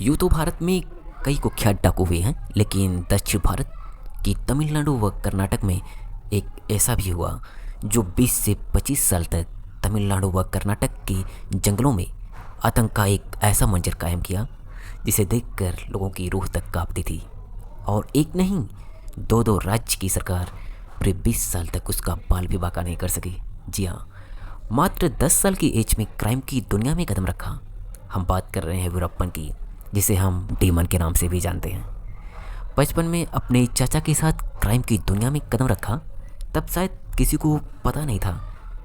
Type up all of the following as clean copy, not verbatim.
यूँ तो भारत में कई कुख्यात डाकू हुए हैं, लेकिन दक्षिण भारत की तमिलनाडु व कर्नाटक में एक ऐसा भी हुआ जो 20 से 25 साल तक तमिलनाडु व कर्नाटक के जंगलों में आतंक का एक ऐसा मंजर कायम किया जिसे देखकर लोगों की रूह तक कांपती थी। और एक नहीं, दो दो राज्य की सरकार पूरे 20 साल तक उसका बाल भी बाका नहीं कर सकी। जी हाँ, मात्र 10 साल की एज में क्राइम की दुनिया में कदम रखा। हम बात कर रहे हैं वीरप्पन की, जिसे हम डीमन के नाम से भी जानते हैं। बचपन में अपने चाचा के साथ क्राइम की दुनिया में कदम रखा, तब शायद किसी को पता नहीं था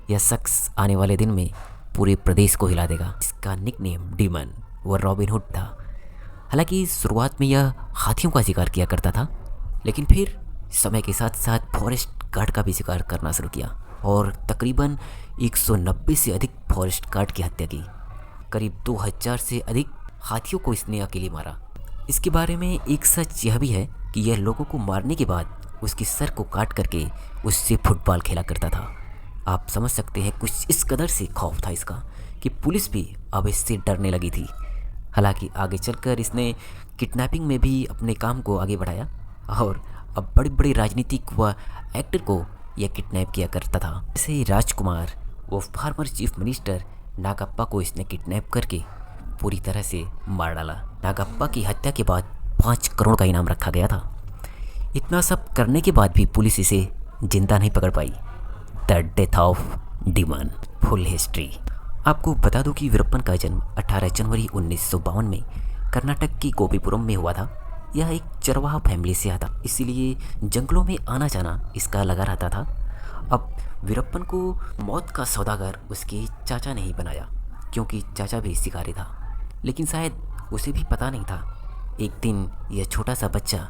यह शख्स आने वाले दिन में पूरे प्रदेश को हिला देगा। इसका निकनेम डीमन व रॉबिन हुड था। हालांकि शुरुआत में यह हाथियों का शिकार किया करता था, लेकिन फिर समय के साथ साथ फॉरेस्ट गार्ड का भी शिकार करना शुरू किया और तकरीबन 190 से अधिक फॉरेस्ट गार्ड की हत्या की। करीब 2000 से अधिक हाथियों को इसने अकेले मारा। इसके बारे में एक सच यह भी है कि यह लोगों को मारने के बाद उसके सर को काट करके उससे फुटबॉल खेला करता था। आप समझ सकते हैं कुछ इस कदर से खौफ था इसका कि पुलिस भी अब इससे डरने लगी थी। हालांकि आगे चलकर इसने किडनैपिंग में भी अपने काम को आगे बढ़ाया और अब बड़े बड़े राजनीतिक व एक्टर को यह किडनैप किया करता था। जैसे राजकुमार व फार्मर चीफ मिनिस्टर नागप्पा को इसने किडनैप करके पूरी तरह से मार डाला। नागप्पा की हत्या के बाद 5 करोड़ का इनाम रखा गया था। इतना सब करने के बाद भी पुलिस इसे जिंदा नहीं पकड़ पाई। The death of demon, full history. आपको बता दूं कि वीरप्पन का जन्म 18 जनवरी 1952 में कर्नाटक की गोपीपुरम में हुआ था। यह एक चरवाहा फैमिली से आता, इसीलिए जंगलों में आना जाना इसका लगा रहता था। अब वीरप्पन को मौत का सौदागर उसके चाचा ने ही बनाया, क्योंकि चाचा भी शिकारी था। लेकिन शायद उसे भी पता नहीं था एक दिन यह छोटा सा बच्चा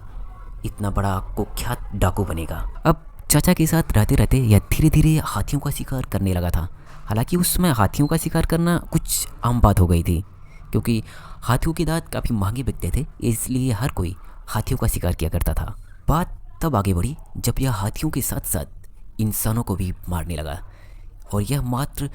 इतना बड़ा कुख्यात डाकू बनेगा। अब चाचा के साथ रहते रहते यह धीरे धीरे हाथियों का शिकार करने लगा था। हालांकि उस समय हाथियों का शिकार करना कुछ आम बात हो गई थी, क्योंकि हाथियों के दांत काफ़ी महंगे बिकते थे, इसलिए हर कोई हाथियों का शिकार किया करता था। बात तब आगे बढ़ी जब यह हाथियों के साथ साथ इंसानों को भी मारने लगा, और यह मात्र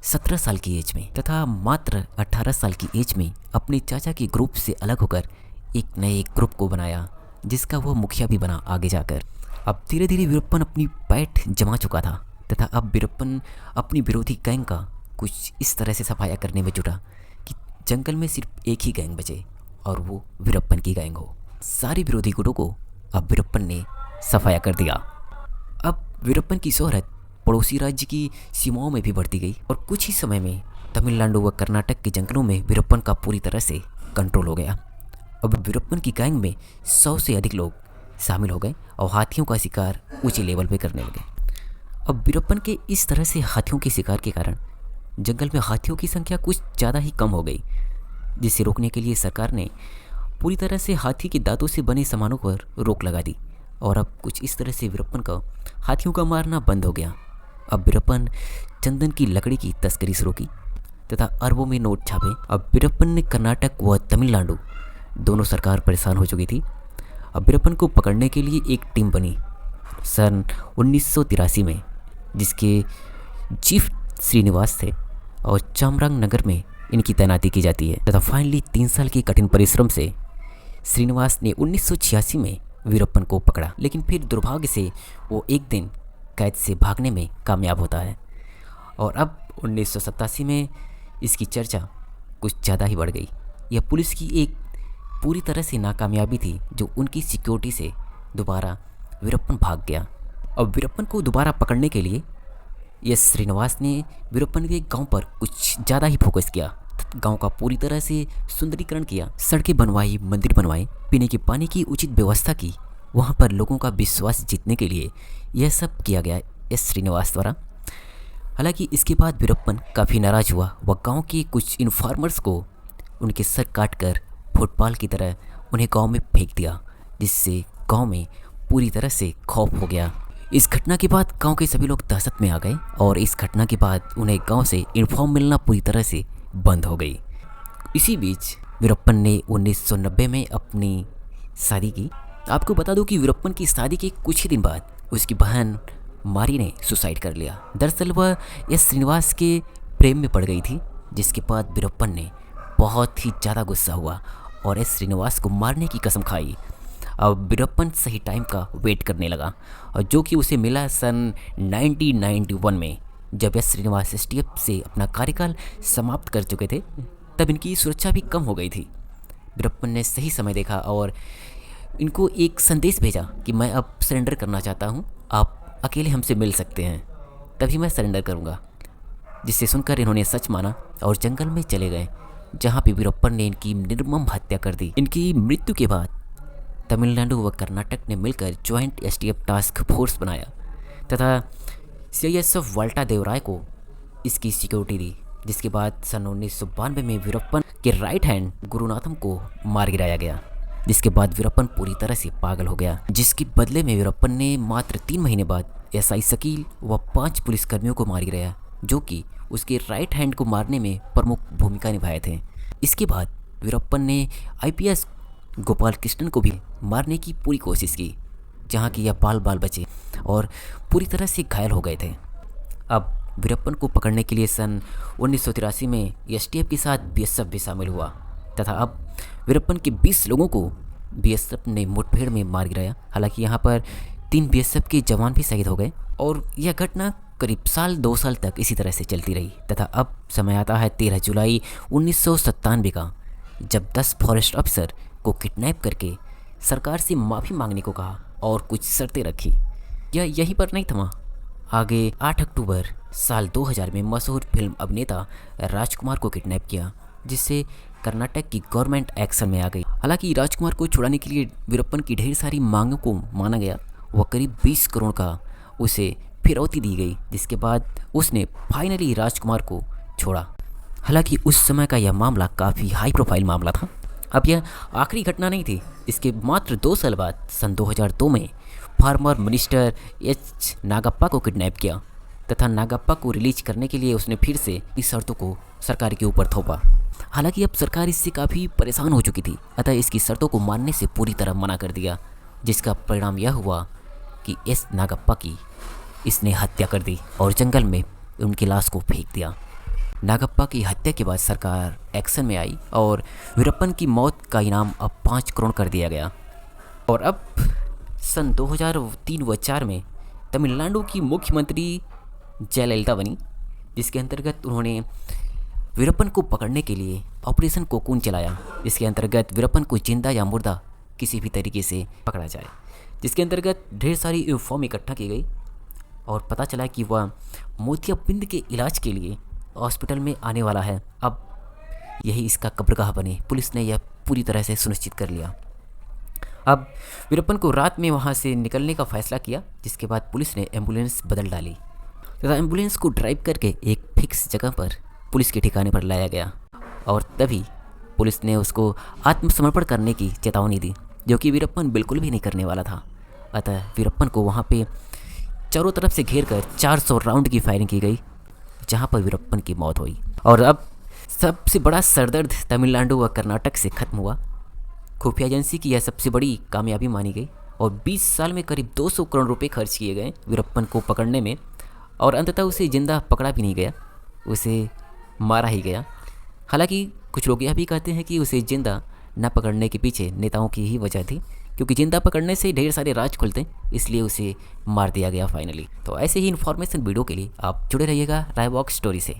17 साल की एज में तथा मात्र 18 साल की एज में अपने चाचा के ग्रुप से अलग होकर एक नए ग्रुप को बनाया, जिसका वह मुखिया भी बना आगे जाकर। अब धीरे धीरे वीरप्पन अपनी पैठ जमा चुका था तथा अब वीरप्पन अपनी विरोधी गैंग का कुछ इस तरह से सफाया करने में जुटा कि जंगल में सिर्फ एक ही गैंग बचे और वो वीरप्पन की गैंग हो। सारी विरोधी गुटों को अब वीरप्पन ने सफाया कर दिया। अब वीरप्पन की शोहरत पड़ोसी राज्य की सीमाओं में भी बढ़ती गई और कुछ ही समय में तमिलनाडु व कर्नाटक के जंगलों में वीरप्पन का पूरी तरह से कंट्रोल हो गया। अब वीरप्पन की गैंग में 100 से अधिक लोग शामिल हो गए और हाथियों का शिकार ऊंचे लेवल पे करने लगे। अब वीरप्पन के इस तरह से हाथियों के शिकार के कारण जंगल में हाथियों की संख्या कुछ ज़्यादा ही कम हो गई, जिसे रोकने के लिए सरकार ने पूरी तरह से हाथी के दांतों से बने सामानों पर रोक लगा दी और अब कुछ इस तरह से वीरप्पन का हाथियों का मारना बंद हो गया। अब वीरप्पन चंदन की लकड़ी की तस्करी शुरू की तथा अरबों में नोट छापे। अब वीरप्पन ने कर्नाटक व तमिलनाडु दोनों सरकार परेशान हो चुकी थी। अब वीरप्पन को पकड़ने के लिए एक टीम बनी सन 1983 में, जिसके चीफ श्रीनिवास थे और चामरांग नगर में इनकी तैनाती की जाती है तथा फाइनली 3 साल की कठिन परिश्रम से श्रीनिवास ने 1986 में वीरप्पन को पकड़ा। लेकिन फिर दुर्भाग्य से वो एक दिन कैद से भागने में कामयाब होता है और अब 1987 में इसकी चर्चा कुछ ज़्यादा ही बढ़ गई। यह पुलिस की एक पूरी तरह से नाकामयाबी थी, जो उनकी सिक्योरिटी से दोबारा वीरप्पन भाग गया। अब वीरप्पन को दोबारा पकड़ने के लिए यस श्रीनिवास ने वीरप्पन के गांव पर कुछ ज़्यादा ही फोकस किया। गांव का पूरी तरह से सुंदरीकरण किया, सड़कें बनवाई, मंदिर बनवाए, पीने के पानी की उचित व्यवस्था की। वहां पर लोगों का विश्वास जीतने के लिए यह सब किया गया एस श्रीनिवास द्वारा। हालांकि इसके बाद वीरप्पन काफ़ी नाराज़ हुआ। वह गाँव के कुछ इन्फॉर्मर्स को उनके सर काट कर फुटबॉल की तरह उन्हें गांव में फेंक दिया, जिससे गांव में पूरी तरह से खौफ हो गया। इस घटना के बाद गांव के सभी लोग दहशत में आ गए और इस घटना के बाद उन्हें गांव से इन्फॉर्म मिलना पूरी तरह से बंद हो गई। इसी बीच वीरप्पन ने 1990 में अपनी शादी की। आपको बता दूं कि वीरप्पन की शादी के कुछ ही दिन बाद उसकी बहन मारी ने सुसाइड कर लिया। दरअसल वह एस श्रीनिवास के प्रेम में पड़ गई थी, जिसके बाद वीरप्पन ने बहुत ही ज़्यादा गुस्सा हुआ और एस श्रीनिवास को मारने की कसम खाई। अब वीरप्पन सही टाइम का वेट करने लगा, और जो कि उसे मिला सन 1991 में, जब एस श्रीनिवास एसटीएफ से अपना कार्यकाल समाप्त कर चुके थे। तब इनकी सुरक्षा भी कम हो गई थी। वीरप्पन ने सही समय देखा और इनको एक संदेश भेजा कि मैं अब सरेंडर करना चाहता हूँ, आप अकेले हमसे मिल सकते हैं, तभी मैं सरेंडर करूँगा। जिसे सुनकर इन्होंने सच माना और जंगल में चले गए, जहाँ पे वीरप्पन ने इनकी निर्मम हत्या कर दी। इनकी मृत्यु के बाद तमिलनाडु व कर्नाटक ने मिलकर ज्वाइंट एसटीएफ टास्क फोर्स बनाया तथा सीआईएसएफ वाल्टा देवराय को इसकी सिक्योरिटी दी। जिसके बाद सन 1992 में वीरप्पन के राइट हैंड गुरुनाथम को मार गिराया गया, जिसके बाद वीरप्पन पूरी तरह से पागल हो गया, जिसके बदले में वीरप्पन ने मात्र 3 महीने बाद एसआई शकील व 5 पुलिसकर्मियों को मार गिराया, जो कि उसके राइट हैंड को मारने में प्रमुख भूमिका निभाए थे। इसके बाद वीरप्पन ने आईपीएस गोपाल कृष्णन को भी मारने की पूरी कोशिश की, जहाँ की यह बाल बचे और पूरी तरह से घायल हो गए थे। अब वीरप्पन को पकड़ने के लिए सन 1983 में एसटीएफ के साथ बीएसएफ भी शामिल हुआ तथा अब वीरप्पन के 20 लोगों को बीएसएफ ने मुठभेड़ में मार गिराया। हालांकि यहाँ पर 3 बीएसएफ के जवान भी शहीद हो गए और यह घटना करीब 2 साल तक इसी तरह से चलती रही तथा अब समय आता है 13 जुलाई 1997 का, जब 10 फॉरेस्ट अफसर को किडनैप करके सरकार से माफ़ी मांगने को कहा और कुछ शर्तें रखी। यह यहीं पर नहीं थमा, आगे 8 अक्टूबर साल 2000 में मशहूर फिल्म अभिनेता राजकुमार को किडनैप किया, जिससे कर्नाटक की गवर्नमेंट एक्शन में आ गई। हालांकि राजकुमार को छुड़ाने के लिए वीरप्पन की ढेर सारी मांगों को माना गया। वह करीब 20 करोड़ का उसे फिरौती दी गई, जिसके बाद उसने फाइनली राजकुमार को छोड़ा। हालांकि उस समय का यह मामला काफ़ी हाई प्रोफाइल मामला था। अब यह आखिरी घटना नहीं थी। इसके मात्र 2 साल बाद सन 2002 में फार्मर मिनिस्टर एच नागप्पा को किडनैप किया तथा नागप्पा को रिलीज करने के लिए उसने फिर से इस शर्तों को सरकार के ऊपर थोपा। हालांकि अब सरकार इससे काफ़ी परेशान हो चुकी थी, अतः इसकी शर्तों को मानने से पूरी तरह मना कर दिया, जिसका परिणाम यह हुआ कि एस नागप्पा की इसने हत्या कर दी और जंगल में उनकी लाश को फेंक दिया। नागप्पा की हत्या के बाद सरकार एक्शन में आई और वीरप्पन की मौत का इनाम अब 5 करोड़ कर दिया गया। और अब सन 2003 व 4 में तमिलनाडु की मुख्यमंत्री जयललिता बनी, जिसके अंतर्गत उन्होंने वीरप्पन को पकड़ने के लिए ऑपरेशन कोकून चलाया। इसके अंतर्गत वीरप्पन को जिंदा या मुर्दा किसी भी तरीके से पकड़ा जाए, जिसके अंतर्गत ढेर सारी इन्फॉर्म इकट्ठा की गई और पता चला कि वह मोतियाबिंद के इलाज के लिए हॉस्पिटल में आने वाला है। अब यही इसका कब्रगाह बने, पुलिस ने यह पूरी तरह से सुनिश्चित कर लिया। अब वीरप्पन को रात में वहां से निकलने का फैसला किया, जिसके बाद पुलिस ने एम्बुलेंस बदल डाली तथा एम्बुलेंस को ड्राइव करके एक फिक्स जगह पर पुलिस के ठिकाने पर लाया गया और तभी पुलिस ने उसको आत्मसमर्पण करने की चेतावनी दी, जो कि वीरप्पन बिल्कुल भी नहीं करने वाला था। अतः वीरप्पन को वहाँ पे चारों तरफ से घेर कर 400 राउंड की फायरिंग की गई, जहाँ पर वीरप्पन की मौत हुई। और अब सबसे बड़ा सरदर्द तमिलनाडु व कर्नाटक से खत्म हुआ। खुफिया एजेंसी की यह सबसे बड़ी कामयाबी मानी गई और 20 साल में करीब 200 करोड़ रुपए खर्च किए गए वीरप्पन को पकड़ने में और अंततः उसे जिंदा पकड़ा भी नहीं गया, उसे मारा ही गया। हालांकि कुछ लोग यह भी कहते हैं कि उसे जिंदा न पकड़ने के पीछे नेताओं की ही वजह थी, क्योंकि जिंदा पकड़ने से ढेर सारे राज खुलते, इसलिए उसे मार दिया गया फाइनली। तो ऐसे ही इन्फॉर्मेशन वीडियो के लिए आप जुड़े रहिएगा रायवॉक स्टोरी से।